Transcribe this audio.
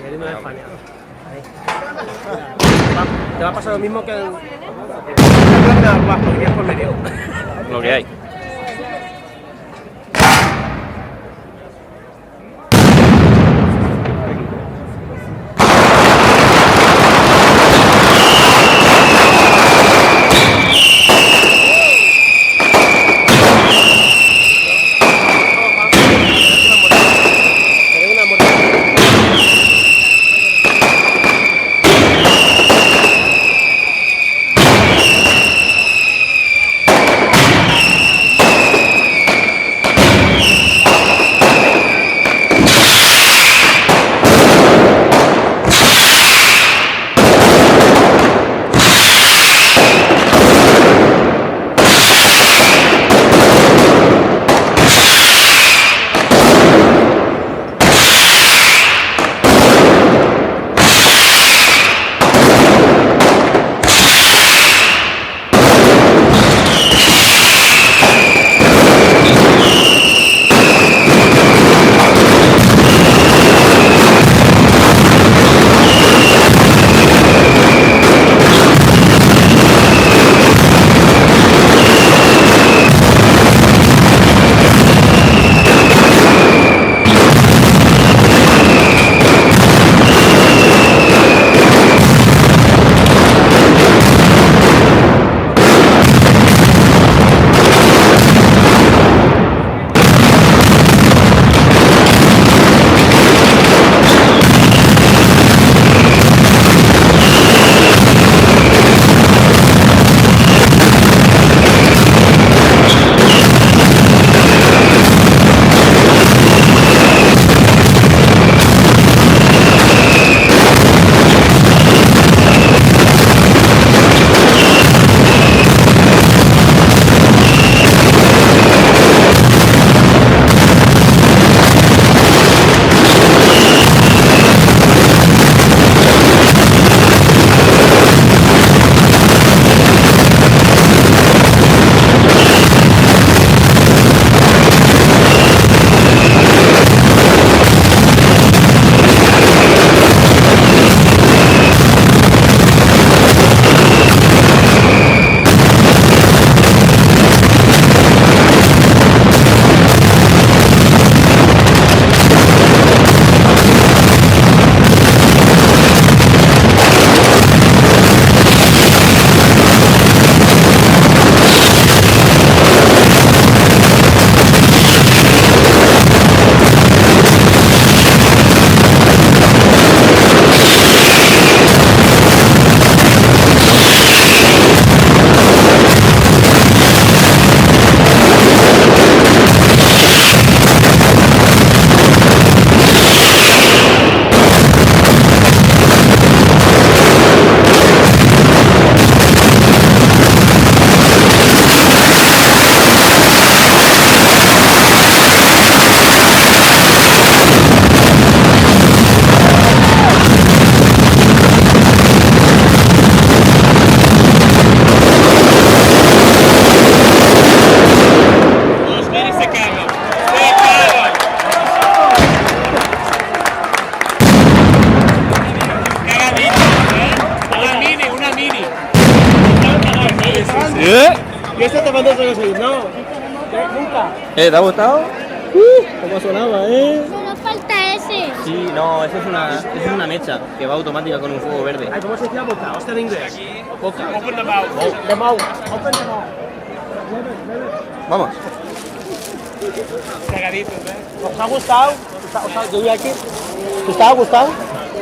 queriendo de España. Te va a pasar lo mismo que el... por medio. Lo que hay. ¿Y este te mandó a seguir? No, nunca. ¿Te ha gustado? ¿Cómo sonaba, eh? Solo falta ese. Sí, no, eso es una mecha que va automática con un fuego verde. Ay, ¿cómo se decía boca? Hostia en inglés. Boca. Open the mouth. The mouth. Open the mouth. Vamos. Cagaditos, ¿eh? ¿Os ha gustado? ¿Os ha gustado? ¿Te ha gustado?